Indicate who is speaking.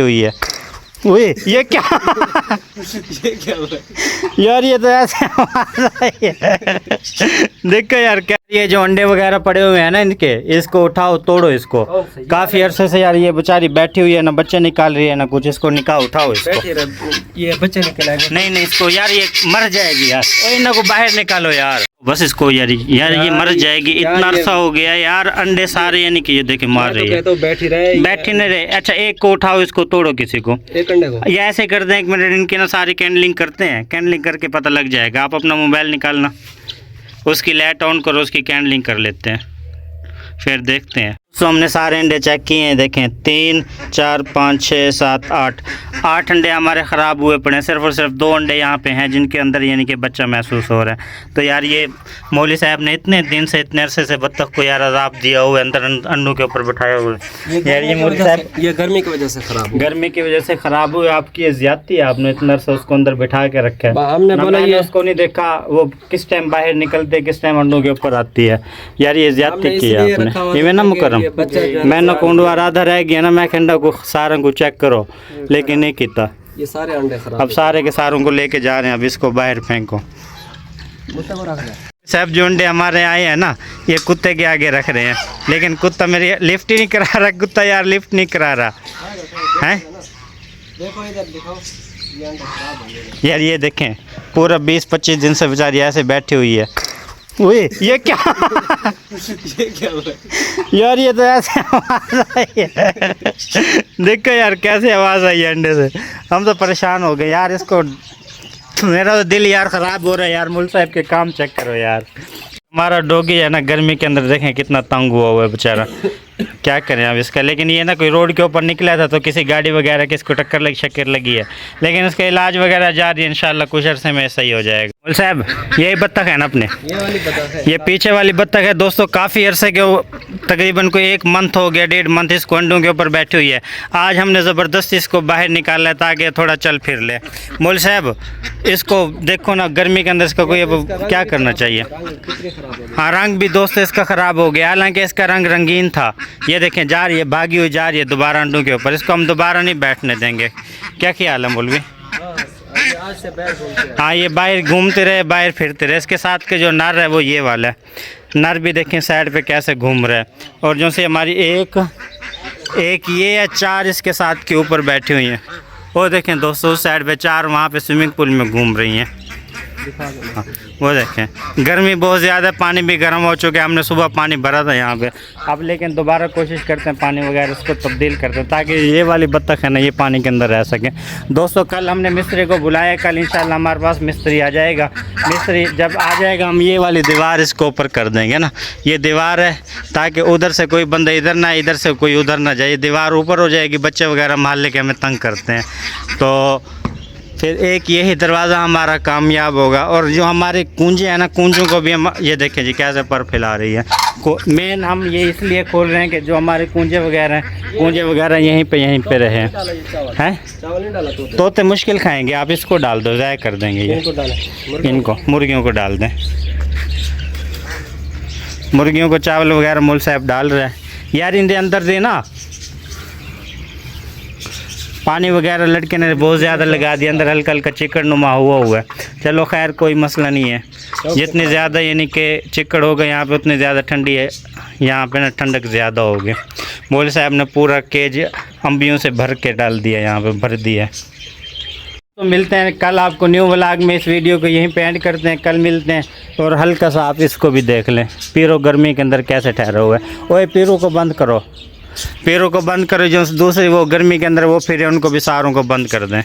Speaker 1: हुई है। ओए ये क्या
Speaker 2: ये क्या हुआ
Speaker 1: यार, ये तो ऐसे आवाज आई है। देखो यार, क्या ये जो अंडे वगैरह पड़े हुए हैं ना इनके, इसको उठाओ, तोड़ो इसको। काफी अरसे से यार ये बेचारी बैठी हुई है, ना बच्चे निकाल रही है ना कुछ। इसको निकाल, उठाओ इसको।
Speaker 2: ये बच्चे निकल आए।
Speaker 1: नहीं नहीं, इसको यार ये मर जाएगी यार। ओए इनको को बाहर निकालो यार, बस इसको यार ये मर जाएगी। इतना अरसा हो गया यार, अंडे सारे यानी कि ये देखे मार रही है।
Speaker 2: तो बैठी रहे,
Speaker 1: बैठी नहीं रहे। अच्छा, एक को उठाओ, इसको तोड़ो किसी को।
Speaker 2: एक अंडे को
Speaker 1: ये ऐसे करते हैं, 1 मिनट इनकी ना सारी कैंडलिंग करते हैं। कैंडलिंग करके पता लग जाएगा। आप अपना मोबाइल निकालना, उसकी लाइट ऑन करो, उसकी कैंडलिंग कर लेते हैं, फिर देखते हैं। तो हमने सारे अंडे चेक किए हैं, देखें 3 4 5 6 7 8 अंडे हमारे ख़राब हुए पड़े हैं। सिर्फ और सिर्फ 2 अंडे यहाँ पे हैं जिनके अंदर यानी कि बच्चा महसूस हो रहा है। तो यार ये मौली साहब ने इतने दिन से, इतने अरसे से बत्तख को यार अज़ाब दिया हुआ है, अंदर अंडों के ऊपर बैठाया हुआ है। यार ये मौली साहब,
Speaker 2: ये गर्मी की वजह से खराब हुआ।
Speaker 1: गर्मी की वजह से ख़राब हुए। आपकी ये ज़्यादती है, आपने इतना अरसा उसको अंदर बैठा के रखा है।
Speaker 2: हमने बोला ये
Speaker 1: उसको नहीं देखा वो किस टाइम बाहर निकलते, किस टाइम अंडों के ऊपर आती है। यार ये ज़्यादती की है आपने। ये ना मुकरम, मैं ना कोंडवा आधा रह गया ना, मैं खंडा को सारों को चेक करो, लेकिन नहीं किया।
Speaker 2: ये सारे अंडे खराब।
Speaker 1: अब सारे के सारों को लेके जा रहे हैं। अब इसको बाहर फेंको। सब जो अंडे हमारे आए हैं ना, ये कुत्ते के आगे रख रहे हैं, लेकिन कुत्ता मेरी लिफ्ट ही नहीं करा रहा। कुत्ता यार लिफ्ट नहीं करा रहा है।
Speaker 2: देखो इधर दिखाओ, ये अंडे खराब हो गए
Speaker 1: यार ये देखें, पूरा 20-25 दिन से बेचारी ऐसे बैठी हुई है। ओए ये क्या
Speaker 2: ये क्या हुआ
Speaker 1: यार, ये तो ऐसे आवाज आई है। देखो यार कैसे आवाज आई है अंडे से। हम तो परेशान हो गए यार। इसको मेरा तो दिल यार ख़राब हो रहा है यार। मुल साहब के काम चेक करो यार। हमारा डॉगी है ना, गर्मी के अंदर देखें कितना तंग हुआ हुआ है बेचारा। क्या करें अब इसका। लेकिन ये ना कोई रोड के ऊपर निकला था तो किसी गाड़ी वगैरह की इसको टक्कर लगी है, लेकिन उसका इलाज वगैरह जारी है। इंशाल्लाह कुछ अरसे में सही हो जाएगा। मुल साहब, यही बत्तख है ना अपने?
Speaker 2: ये वाली बत्तख है,
Speaker 1: ये पीछे वाली बत्तख है दोस्तों। काफ़ी अरसे के तकरीबन कोई 1 मंथ हो गया, 1.5 मंथ इसको अंडों के ऊपर बैठी हुई है। आज हमने ज़बरदस्ती इसको बाहर निकाला है ताकि थोड़ा चल फिर ले। मुल साहब इसको देखो ना, गर्मी के अंदर इसका कोई अब क्या करना चाहिए। हाँ, रंग भी दोस्तों इसका ख़राब हो गया, हालांकि इसका रंग रंगीन था। ये देखें जा रही है, भागी हुई जा रही है दोबारा अंडों के ऊपर। इसको हम दोबारा नहीं बैठने देंगे। क्या ख्याल है मौलवी? हाँ, ये बाहर घूमते रहे, बाहर फिरते रहे। इसके साथ के जो नर है वो ये वाला है। नर भी देखें साइड पे कैसे घूम रहा है। और जो से हमारी एक ये है, 4 इसके साथ के ऊपर बैठी हुई हैं। वो देखें दोस्तों उस साइड पे 4 वहाँ पे स्विमिंग पूल में घूम रही हैं। हाँ, वो देखें गर्मी बहुत ज़्यादा है, पानी भी गर्म हो चुका है। हमने सुबह पानी भरा था यहाँ पे। अब लेकिन दोबारा कोशिश करते हैं पानी वगैरह इसको तब्दील करते हैं ताकि ये वाली बत्तख है ना, ये पानी के अंदर रह सके। दोस्तों कल हमने मिस्त्री को बुलाया, कल इंशाल्लाह हमारे पास मिस्त्री आ जाएगा। मिस्त्री जब आ जाएगा हम ये वाली दीवार इसको ऊपर कर देंगे ना। ये दीवार है ताकि उधर से कोई बंदा इधर ना, इधर से कोई उधर ना जाए। दीवार ऊपर हो जाएगी, बच्चे वगैरह मोहल्ले के हमें तंग करते हैं, तो फिर एक यही दरवाज़ा हमारा कामयाब होगा। और जो हमारे कूंजे हैं ना, कूंजों को भी हम ये देखें जी कैसे पर फैला रही है। मेन हम ये इसलिए खोल रहे हैं कि जो हमारे कूंजे वगैरह यहीं पे रहे हैं। तोते मुश्किल खाएंगे, आप इसको डाल दो, ज़ाय कर देंगे ये इनको। मुर्गियों को डाल दें, मुर्गियों को चावल वगैरह मुल साहब डाल रहे हैं यार। इनके अंदर दे ना, पानी वगैरह लड़के ने बहुत ज़्यादा लगा दिया, अंदर हल्का हल्का चिकड़ नुमा हुआ है। चलो खैर कोई मसला नहीं है। जितनी ज़्यादा यानी कि चिकड़ होगा यहाँ पे उतनी ज़्यादा ठंडी है, यहाँ पे ना ठंडक ज़्यादा होगी। मौलवी साहब ने पूरा केज अम्बियों से भर के डाल दिया, यहाँ पे भर दिया। तो मिलते हैं कल आपको न्यू व्लॉग में। इस वीडियो को यहीं पे एंड करते हैं, कल मिलते हैं। और हल्का सा आप इसको भी देख लें, पीरो गर्मी के अंदर कैसे ठहरा हुआ है। ओए पीरो को बंद करो, पैरों को बंद करो। जो दूसरी वो गर्मी के अंदर वो फिर उनको भी सारों को बंद कर दें।